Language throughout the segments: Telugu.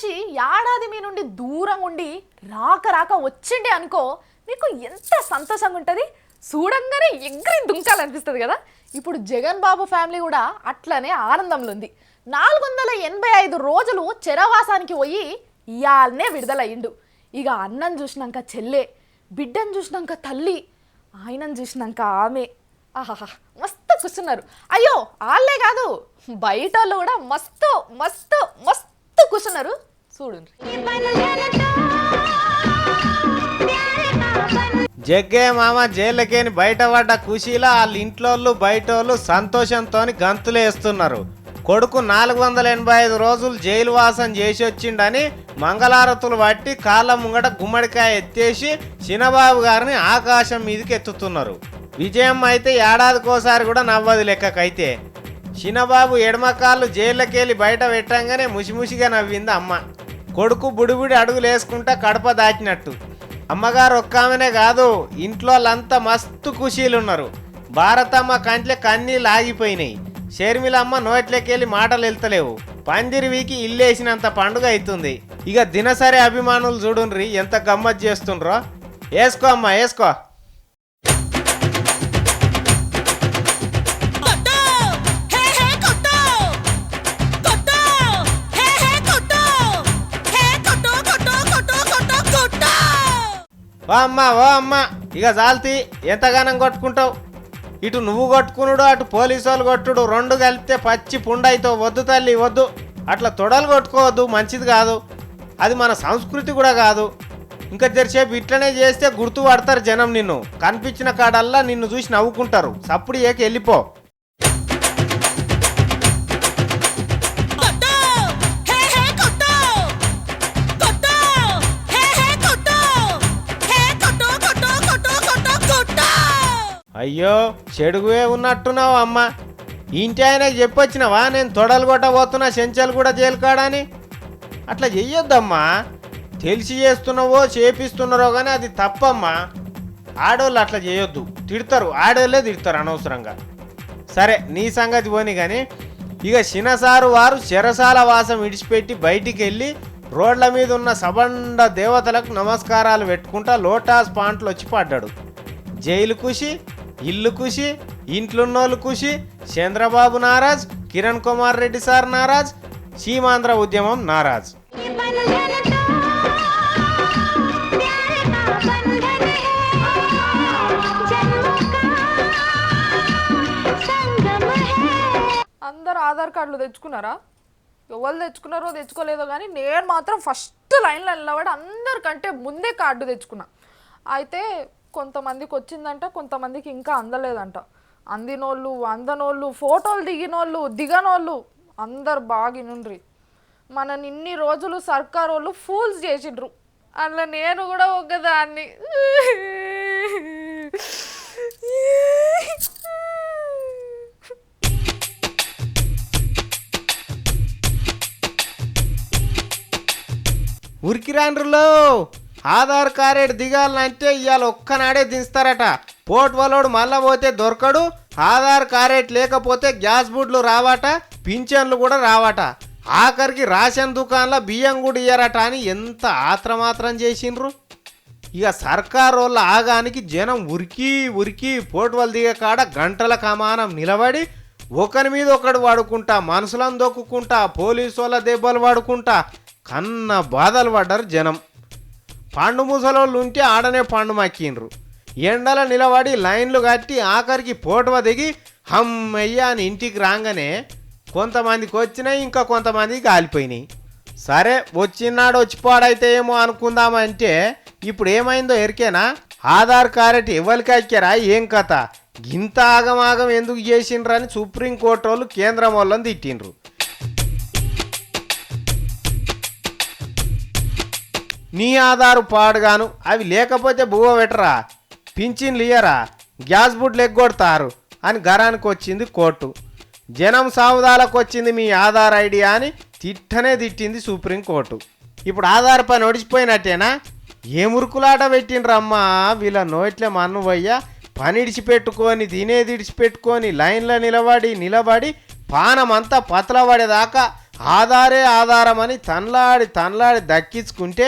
మనిషి ఏడాది మీ నుండి దూరం ఉండి రాక రాక వచ్చిండే అనుకో నీకు ఎంత సంతోషంగా ఉంటుంది, చూడంగానే ఎగిరి దుంకాలనిపిస్తుంది కదా. ఇప్పుడు జగన్ బాబు ఫ్యామిలీ కూడా అట్లనే ఆనందంలో ఉంది. 485 రోజులు చెరవాసానికి పోయి ఇయాలనే విడుదలయ్యిండు. ఇక అన్నం చూసినాక చెల్లె, బిడ్డను చూసినాక తల్లి, ఆయనను చూసినాక ఆమె. ఆహాహా మస్తు కూర్చున్నారు. అయ్యో వాళ్ళే కాదు, బయట వాళ్ళు కూడా మస్తు మస్తు మస్తు కూర్చున్నారు. చూడండి. జగ్గే మామ జైలుకేని బయటపడ్డ ఖుషీలో వాళ్ళ ఇంట్లో బయటోళ్ళు సంతోషంతో గంతులు వేస్తున్నారు. కొడుకు 485 రోజులు జైలు వాసం చేసి వచ్చిండని మంగళారతులు పట్టి కాళ్ళ ముంగట గుమ్మడికాయ ఎత్తేసి చిన్నబాబు గారిని ఆకాశం మీదకి ఎత్తుతున్నారు. విజయం అయితే ఏడాదికోసారి కూడా నవ్వదు లెక్కకైతే. చిన్నబాబు ఎడమకాళ్ళు జైళ్ళకెళ్ళి బయట పెట్టంగానే ముసిముసిగా నవ్వింది అమ్మ. కొడుకు బుడిబుడి అడుగులు వేసుకుంటా కడప దాటినట్టు. అమ్మగారు ఒక్కామెనే కాదు, ఇంట్లో వాళ్ళంతా మస్తు ఖుషీలున్నారు. భారతమ్మ కంట్లే కన్నీళ్ళు ఆగిపోయినాయి. షర్మిలమ్మ నోట్లకెళ్ళి మాటలు వెళ్తలేవు. పందిరివికి ఇల్లేసినంత పండుగ అవుతుంది. ఇక దినసరి అభిమానులు చూడుండ్రి ఎంత గమ్మత్ చేస్తుండ్రో. వేసుకో అమ్మ వేసుకో. ఓ అమ్మ ఓ అమ్మ ఇక జాల్తి ఎంతగానం కొట్టుకుంటావు. ఇటు నువ్వు కొట్టుకునుడు అటు పోలీసు వాళ్ళు కొట్టుడు రెండు కలిపితే పచ్చి పుండైతో. వద్దు తల్లి వద్దు, అట్లా తొడలు కొట్టుకోవద్దు, మంచిది కాదు. అది మన సంస్కృతి కూడా కాదు. ఇంకా జరిసేపు ఇట్లనే చేస్తే గుర్తు పడతారు జనం. నిన్ను కనిపించిన కాడల్లా నిన్ను చూసి నవ్వుకుంటారు. సప్పుడు ఏకి వెళ్ళిపో. అయ్యో చెడుగువే ఉన్నట్టున్నావు అమ్మ. ఇంటి ఆయనకి చెప్పొచ్చినావా నేను తొడలు కొట్టబోతున్నా, చెంచాలు కూడా జైలుకాడని? అట్లా చెయ్యొద్దమ్మా. తెలిసి చేస్తున్నావో చేపిస్తున్నారో కానీ అది తప్పమ్మా. ఆడోళ్ళు అట్లా చేయొద్దు, తిడతారు. ఆడోళ్ళే తిడతారు అనవసరంగా. సరే నీ సంగతి పోని కానీ ఇక చిన్నసారు వారు చెరసాల వాసం విడిచిపెట్టి బయటికి వెళ్ళి రోడ్ల మీద ఉన్న సబండ దేవతలకు నమస్కారాలు పెట్టుకుంటా లోటాస్ పాంట్లు వచ్చి పడ్డాడు. జైలు ఖుషి, ఇల్లు ఖుషి, ఇంట్లోన్నోళ్ళు ఖుషి. చంద్రబాబు నారాజ్, కిరణ్ కుమార్ రెడ్డి సార్ నారాజ్, సీమాంధ్ర ఉద్యమం నారాజ్. అందరు ఆధార్ కార్డులు తెచ్చుకున్నారా? ఎవరు తెచ్చుకున్నారో తెచ్చుకోలేదో కానీ నేను మాత్రం ఫస్ట్ లైన్లో నిలబడి అందరికంటే ముందే కార్డు తెచ్చుకున్నా. అయితే కొంతమందికి వచ్చిందంట, కొంతమందికి ఇంకా అందలేదంట. అందినోళ్ళు అందనోళ్ళు, ఫోటోలు దిగినోళ్ళు దిగనోళ్ళు అందరు బాగినుండ్రి. మన ఇన్ని రోజులు సర్కార్ వాళ్ళు ఫూల్స్ చేసిండ్రు, అందులో నేను కూడా ఒకదాన్ని. ఉరికిరాండ్రులో ఆధార్ కార్డు దిగాలంటే ఇవాళ ఒక్కనాడే దించుతారట. పోర్ట్వలోడు మళ్ళా పోతే దొరకడు. ఆధార్ కార్డు లేకపోతే గ్యాస్ బుడ్లు రావట, పింఛన్లు కూడా రావట. ఆఖరికి రేషన్ దుకాణంలో బియ్యం కూడా ఇయ్యారట అని ఎంత ఆత్రమాత్రం చేసిండ్రు. ఇక సర్కారు వాళ్ళ ఆగానికి జనం ఉరికి ఉరికి పోర్ట్వల్ దిగే కాడ గంటల కమానం నిలబడి ఒకరి మీద ఒకడు వాడుకుంటా, మనసులను దొక్కుకుంటా, పోలీసు వాళ్ళ దెబ్బలు వాడుకుంటా కన్న బాధలు పడ్డారు జనం. పండు ముసలోళ్ళు ఉంటే ఆడనే పండు మక్కిండ్రు. ఎండల నిలబడి లైన్లు కట్టి ఆఖరికి పోటువ దిగి హమ్మయ్య అని ఇంటికి రాగానే కొంతమందికి వచ్చినాయి, ఇంకా కొంతమందికి కాలిపోయినాయి. సరే వచ్చినాడు వచ్చిపోడైతే ఏమో అనుకుందామంటే ఇప్పుడు ఏమైందో ఎరికేనా? ఆధార్ కార్డు ఎవరికి ఎక్కారా ఏం కథ? ఇంత ఆగమాగం ఎందుకు చేసిండ్రని సుప్రీంకోర్టు వాళ్ళు కేంద్రం వాళ్ళని తిట్టిండ్రు. నీ ఆధారు పాడుగాను, అవి లేకపోతే బువ్వ పెట్టరా, పింఛన్లు ఇయ్యరా, గ్యాస్ బుడ్లు ఎగ్గొడతారు అని గరానికి వచ్చింది కోర్టు. జనం సావుదాలకు వచ్చింది మీ ఆధార్ ఐడి అని తిట్టనే తిట్టింది సుప్రీంకోర్టు. ఇప్పుడు ఆధార్ పని ఒడిచిపోయినట్టేనా? ఏ మురుకులాట పెట్టిండ్రమ్మా వీళ్ళ నోట్లే మన్ను పోయ్యా. పని ఇడిచిపెట్టుకొని తినేది ఇడిచిపెట్టుకొని లైన్లో నిలబడి పానమంతా పతలబడేదాకా ఆధారే ఆధారమని తన్లాడి దక్కించుకుంటే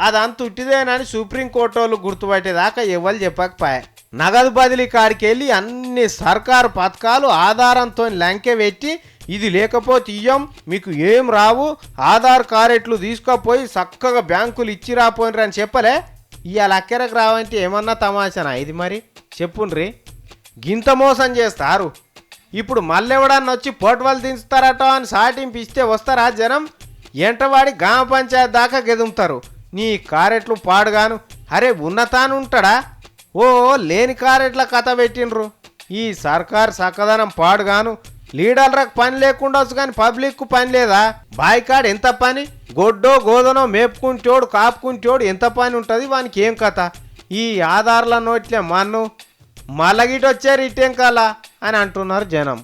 అదంత ఉట్టిదేనని సుప్రీంకోర్టు వాళ్ళు గుర్తుపట్టేదాకా ఎవరు చెప్పకపోయా. నగదు బదిలీ కాడికి వెళ్ళి అన్ని సర్కారు పథకాలు ఆధారంతో లంకె పెట్టి ఇది లేకపోతే ఇయ్యం మీకు ఏం రావు ఆధార్ కారెట్లు తీసుకుపోయి చక్కగా బ్యాంకులు ఇచ్చి రాపోయినరు అని చెప్పలే. ఇవాళ అక్కరకు రావంటే ఏమన్నా తమాషనా ఇది? మరి చెప్పుండ్రి, గింత మోసం చేస్తారు. ఇప్పుడు మళ్ళెవడన్నా వచ్చి పోట్వలు దించుతారట అని సాటింపు ఇస్తే వస్తారా జనం? ఎంటవాడి గ్రామ పంచాయతీ దాకా గెదుముతారు. నీ కారెట్లు పాడుగాను. అరే ఉన్నతాను ఉంటాడా? ఓ లేని కారెట్ల కథ పెట్టిండ్రు. ఈ సర్కారు చక్కదనం పాడుగాను. లీడర్లకు పని లేకుండా కానీ పబ్లిక్కు పని లేదా? బాయికాడు ఎంత పని? గొడ్డో గోదనో మేపుకుంటోడు కాపుకుంటోడు ఎంత పని ఉంటుంది వానికి? ఏం కథ? ఈ ఆధార్ల నోట్లే మన్ను మల్లగిటొచ్చారు ఇట్టేం కాలా అని అంటున్నారు జనం.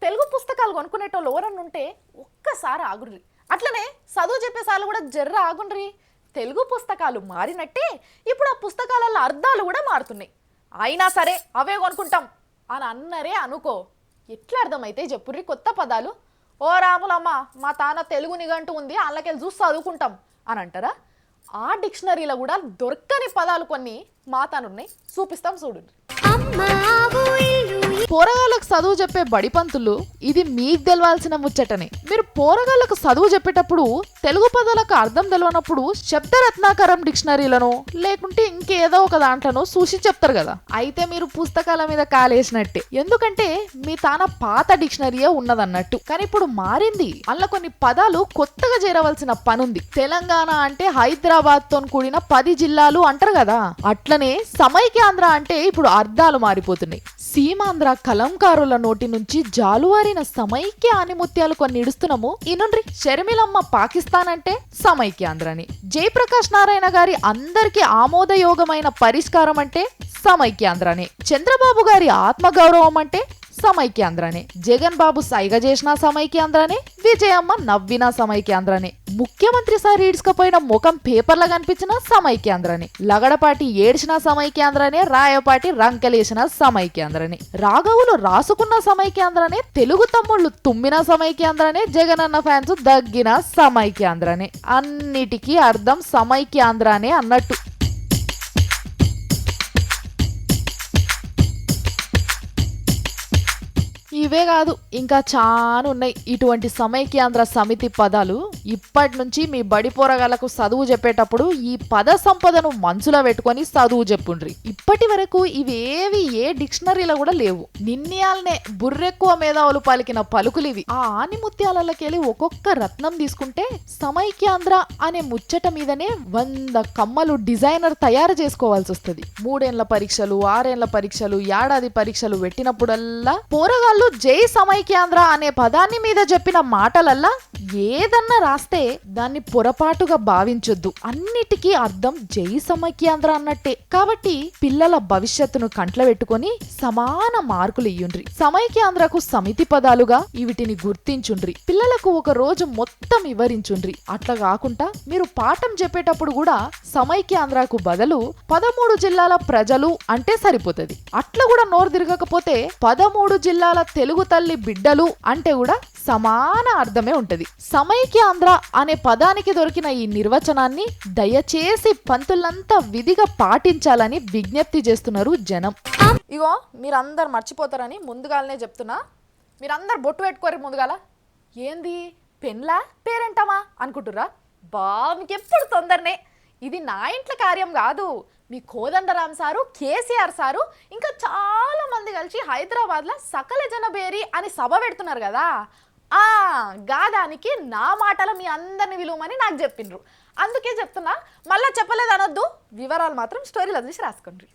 తెలుగు పుస్తకాలు కొనుక్కునేటోళ్ళు ఎవరన్నా ఉంటే ఒక్కసారి ఆగుర్రి. అట్లనే చదువు చెప్పేసార్లు కూడా జర్ర ఆగుండ్రి. తెలుగు పుస్తకాలు మారినట్టే ఇప్పుడు ఆ పుస్తకాలలో అర్థాలు కూడా మారుతున్నాయి. అయినా సరే అవే కొనుక్కుంటాం అని అన్నరే అనుకో. ఎట్లా అర్థమైతే చెప్పుర్రి కొత్త పదాలు? ఓ రాములమ్మ మా తాన తెలుగు నిఘంటు ఉంది అందులోకెళ్ళి చూసి చదువుకుంటాం అని అంటారా? ఆ డిక్షనరీలో కూడా దొరకని పదాలు కొన్ని మా తానున్నాయి, చూపిస్తాం చూడండి. పోరగాళ్ళకు చదువు చెప్పే బడిపంతులు ఇది మీకు తెలవాల్సిన ముచ్చటనే. మీరు పోరగాళ్ళకు చదువు చెప్పేటప్పుడు తెలుగు పదాలకు అర్థం తెలియనప్పుడు శబ్దరత్నాకరం డిక్షనరీలను లేకుంటే ఇంకేదో ఒక దాంట్లోనో చూసి చెప్తారు కదా. అయితే మీరు పుస్తకాల మీద కాలేసినట్టే, ఎందుకంటే మీ తాన పాత డిక్షనరీయే ఉన్నదన్నట్టు. కానీ ఇప్పుడు మారింది, అందులో కొన్ని పదాలు కొత్తగా చేరవలసిన పనుంది. తెలంగాణ అంటే హైదరాబాద్ తో కూడిన 10 జిల్లాలు అంటారు కదా, అట్లనే సమైక్యాంధ్ర అంటే ఇప్పుడు అర్థాలు మారిపోతున్నాయి. సీమాంధ్ర కలంకారుల నోటి నుంచి జాలువారిన సమైక్య ఆనిముత్యాలు కొన్ని ఇడుస్తున్నాము. ఇనుండ్రి, షర్మిలమ్మ పాకిస్తాన్ అంటే సమైక్యాంధ్రని, జయప్రకాష్ నారాయణ గారి అందరికి ఆమోదయోగమైన పరిష్కారం అంటే సమైక్యాంధ్రని, చంద్రబాబు గారి ఆత్మగౌరవం అంటే సమైక్యాంధ్రనే, జగన్ బాబు సైగ చేసిన సమైక్యాంధ్రనే, విజయమ్మ నవ్విన సమైక్యాంధ్రనే, ముఖ్యమంత్రి సార్ ఈడ్చుకపోయిన ముఖం పేపర్లో కనిపించిన సమైక్యాంధ్రనే, లగడపాటి ఏడ్చిన సమైక్యాంధ్రనే, రాయపాటి రంకెలేసిన సమైక్యాంధ్రనే, రాఘవులు రాసుకున్న సమైక్యాంధ్రనే, తెలుగు తమ్ముళ్ళు తుమ్మిన సమైక్యాంధ్రనే, జగనన్న ఫ్యాన్స్ దగ్గిన సమైక్యాంధ్రనే. అన్నిటికీ అర్థం సమైక్యాంధ్రనే అన్నట్టు. ఇవే కాదు, ఇంకా చాలా ఉన్నాయి ఇటువంటి సమైక్యాంధ్ర సమితి పదాలు. ఇప్పటి నుంచి మీ బడి పోరగాళ్లకు చదువు చెప్పేటప్పుడు ఈ పద సంపదను మనసులో పెట్టుకొని చదువు చెప్పుండ్రి. ఇప్పటి వరకు ఇవేవి ఏ డిక్షనరీలో కూడా లేవు. నిన్నయాలనే బుర్రెక్కువ మేధావులు పలికిన పలుకులు ఇవి. ఆ ఆనిముత్యాలకెళ్ళి ఒక్కొక్క రత్నం తీసుకుంటే సమైక్యాంధ్ర అనే ముచ్చట మీదనే 100 కమ్మలు డిజైనర్ తయారు చేసుకోవాల్సి వస్తుంది. 3 ఏళ్ల పరీక్షలు, 6 ఏళ్ల పరీక్షలు, ఏడాది పరీక్షలు పెట్టినప్పుడల్లా పోరగాళ్ళు జై సమైక్యాంధ్ర అనే పదాన్ని మీద చెప్పిన మాటలల్లా ఏదన్నా రాస్తే దాన్ని పొరపాటుగా భావించొద్దు. అన్నిటికీ అర్థం జై సమైక్యాంధ్ర అన్నట్టే. కాబట్టి పిల్లల భవిష్యత్తును కంట్ల పెట్టుకొని సమాన మార్కులు ఇయ్యుండ్రి. సమైక్యాంధ్రకు సమితి పదాలుగా వీటిని గుర్తించుండ్రి. పిల్లలకు ఒక రోజు మొత్తం వివరించుండ్రి. అట్లా కాకుండా మీరు పాఠం చెప్పేటప్పుడు కూడా సమైక్యాంధ్రకు బదులు 13 జిల్లాల ప్రజలు అంటే సరిపోతుంది. అట్లా కూడా నోరు తిరగకపోతే 13 జిల్లాల తెలుగు తల్లి బిడ్డలు అంటే కూడా సమాన అర్థమే ఉంటది. సమైక్యాంధ్ర అనే పదానికి దొరికిన ఈ నిర్వచనాన్ని దయచేసి పంతులంతా విధిగా పాటించాలని విజ్ఞప్తి చేస్తున్నారు జనం. ఇగో మీరందరు మర్చిపోతారని ముందుగాలనే చెప్తున్నా. మీరందరు బొట్టు పెట్టుకోరు ముందుగాల. ఏంది పెన్లా పేరెంటమా అనుకుంటురా? మీకు ఎప్పుడు తొందరనే. ఇది నా ఇంట్లో కార్యం కాదు. మీ కోదండరామ్ సారు, కేసీఆర్ సారు ఇంకా చాలా మంది కలిసి హైదరాబాద్లో సకల జనబేరి అని సభ పెడుతున్నారు కదా. గాదానికి నా మాటలు మీ అందరిని విలువమని నాకు చెప్పిండ్రు. అందుకే చెప్తున్నా, మళ్ళా చెప్పలేదు అనొద్దు. వివరాలు మాత్రం స్టోరీలో చూసి రాసుకోండి.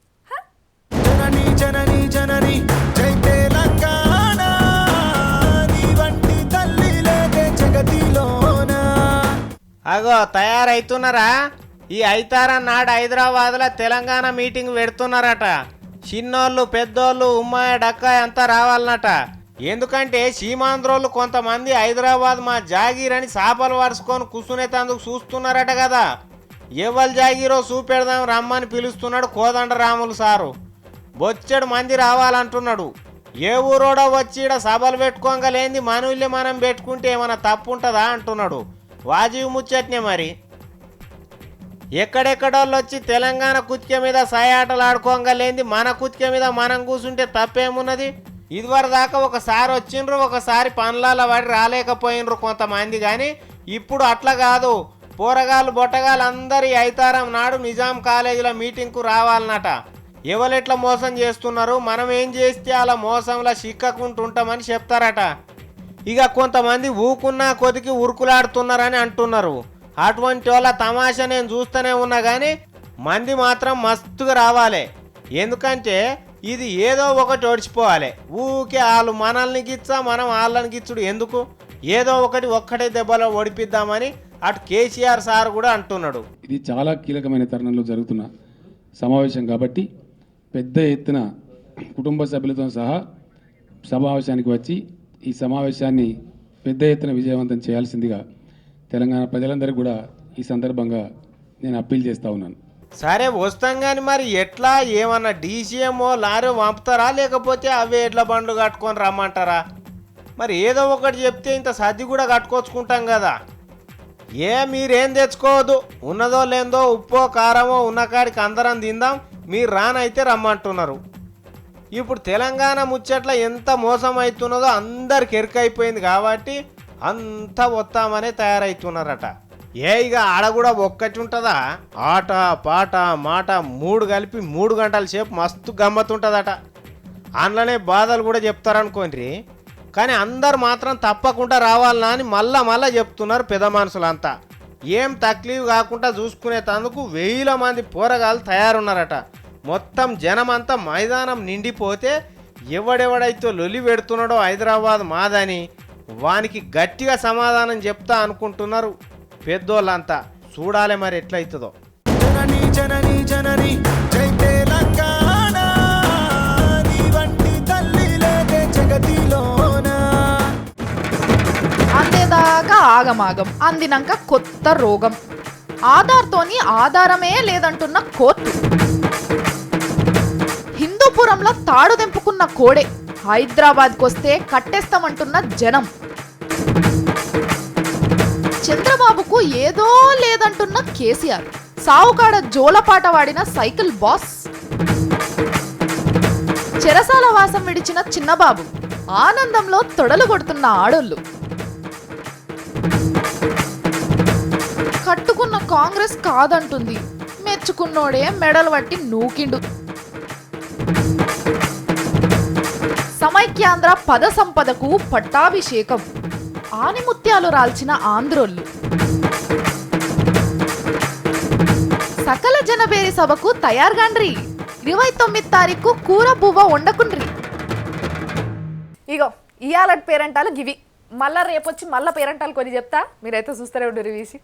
జనని జనని జనని జై తెలంగాణ, నీ వంటి తల్లి లేదే జగతిలోన. అగో తయారైతున్నారా? ఈ ఐతారం నాడు హైదరాబాద్లో తెలంగాణ మీటింగ్ పెడుతున్నారట. చిన్నోళ్ళు పెద్దోళ్ళు ఉమ్మాయి డక్కాయ్ అంతా రావాలన్నట. ఎందుకంటే సీమాంధ్రోళ్ళు కొంతమంది హైదరాబాద్ మా జాగీర్ అని చేపలు వరుసుకొని కూర్చునేందుకు చూస్తున్నారట కదా. ఎవరు జాగీరో చూపెడదాం రమ్మని పిలుస్తున్నాడు కోదండరాములు సారు. బొచ్చెడు మంది రావాలంటున్నాడు. ఏ ఊరోడో వచ్చి ఈడ సభలు పెట్టుకోగలేంది మన ఊళ్ళో మనం పెట్టుకుంటే ఏమైనా తప్పు ఉంటుందా అంటున్నాడు. వాజీవి ముచ్చట్నే మరి. ఎక్కడెక్కడోళ్ళు వచ్చి తెలంగాణ కుతిక మీద సాయాటలు ఆడుకోగలేంది మన కుతిక మీద మనం కూర్చుంటే తప్పేమున్నది. ఇదివరకు దాకా ఒకసారి వచ్చిండ్రు, ఒకసారి పనులలో పడి రాలేకపోయినరు కొంతమంది. కానీ ఇప్పుడు అట్లా కాదు. పోరగాళ్ళు బొట్టగాళ్ళు అందరి ఐతారం నాడు నిజాం కాలేజీలో మీటింగ్కు రావాలన్నట. ఎవరెట్లా మోసం చేస్తున్నారు, మనం ఏం చేస్తే అలా మోసంలో చిక్కకుంటుంటామని చెప్తారట. ఇక కొంతమంది ఊకున్నా కొద్దికి ఉరుకులాడుతున్నారని అంటున్నారు. అటువంటి వాళ్ళ తమాషా నేను చూస్తూనే ఉన్నా. కానీ మంది మాత్రం మస్తుగా రావాలి. ఎందుకంటే ఇది ఏదో ఒకటి ఓడిచిపోవాలి. ఊకే వాళ్ళు మనల్ని గిచ్చా మనం వాళ్ళని గిచ్చుడు ఎందుకు, ఏదో ఒక్కటే దెబ్బలో ఓడిపిద్దామని అటు కేసీఆర్ సార్ కూడా అంటున్నాడు. ఇది చాలా కీలకమైన తరుణంలో జరుగుతున్న సమావేశం కాబట్టి పెద్ద ఎత్తున కుటుంబ సభ్యులతో సహా సమావేశానికి వచ్చి ఈ సమావేశాన్ని పెద్ద ఎత్తున విజయవంతం చేయాల్సిందిగా తెలంగాణ ప్రజలందరికీ కూడా ఈ సందర్భంగా నేను అప్పీల్ చేస్తూ ఉన్నాను. సరే వస్తాం కానీ మరి ఎట్లా, ఏమన్నా డీసీఎంఓ లారీ పంపుతారా, లేకపోతే అవే ఎడ్ల బండ్లు కట్టుకొని రమ్మంటారా? మరి ఏదో ఒకటి చెప్తే ఇంత సర్ది కూడా కట్టుకొచ్చుకుంటాం కదా. మీరేం తెచ్చుకోవద్దు, ఉన్నదో లేదో ఉప్పో కారమో ఉన్న కాడికి అందరం తిందాం, మీరు రానైతే రమ్మంటున్నారు. ఇప్పుడు తెలంగాణ ముచ్చట్ల ఎంత మోసం అవుతున్నదో అందరికి ఎరుకైపోయింది కాబట్టి అంతా వస్తామనే తయారవుతున్నారట. ఇక ఆడ కూడా ఒక్కటి ఉంటుందా, ఆట పాట మాట 3 కలిపి 3 గంటల సేపు మస్తు గమ్మత్తుంటుందట. అందులోనే బాధలు కూడా చెప్తారనుకోండి. కానీ అందరు మాత్రం తప్పకుండా రావాలనా అని మళ్ళా చెప్తున్నారు పెద్ద మనుషులంతా. ఏం తక్లీఫ్ కాకుండా చూసుకునే తందుకు 1000 మంది పోరగాళ్ళు తయారున్నారట. మొత్తం జనమంతా మైదానం నిండిపోతే ఎవడెవడైతే లొలి పెడుతున్నాడో హైదరాబాద్ మాదని వానికి గట్టిగా సమాధానం చెప్తా అనుకుంటున్నారు పెద్దోళ్ళంతా. చూడాలి మరి ఎట్లయితుందో. జనని జనని జనని జై తెలంగాణ, నీ వంటి తల్లి లేదే జగతిలోన. అందేదాకా ఆగమాగం, అందినాక కొత్త రోగం. ఆధార్తోని ఆధారమే లేదంటున్న కోర్టు. హిందూపురంలో తాడు తెంపుకున్న కోడే హైదరాబాద్కు వస్తే కట్టేస్తామంటున్న జనం. చంద్రబాబుకు ఏదో లేదంటున్న కేసీఆర్. సావుకాడ జోలపాట వాడిన సైకిల్ బాస్. చెరసాల వాసం విడిచిన చిన్నబాబు. ఆనందంలో తొడలు కొడుతున్న ఆడోళ్ళు. కట్టుకున్న కాంగ్రెస్ కాదంటుంది, మెచ్చుకున్నోడే మెడలు పట్టి నూకిండు. సమైక్యాంధ్ర పద సంపదకు పట్టాభిషేకం. ఆనిముత్యాలు రాల్చిన ఆంధ్రోళ్ళు. సకల జనబేరి సభకు తయారుగాండ్రి. 29 తారీఖు కూర బువ్వ వండకుండ్రి. ఇగో ఇయాలటి పేరంటాలు గివి. మళ్ళా రేపొచ్చి మళ్ళా పేరంటాలు కొని చెప్తా. మీరైతే చూస్తారే ఉండు V6.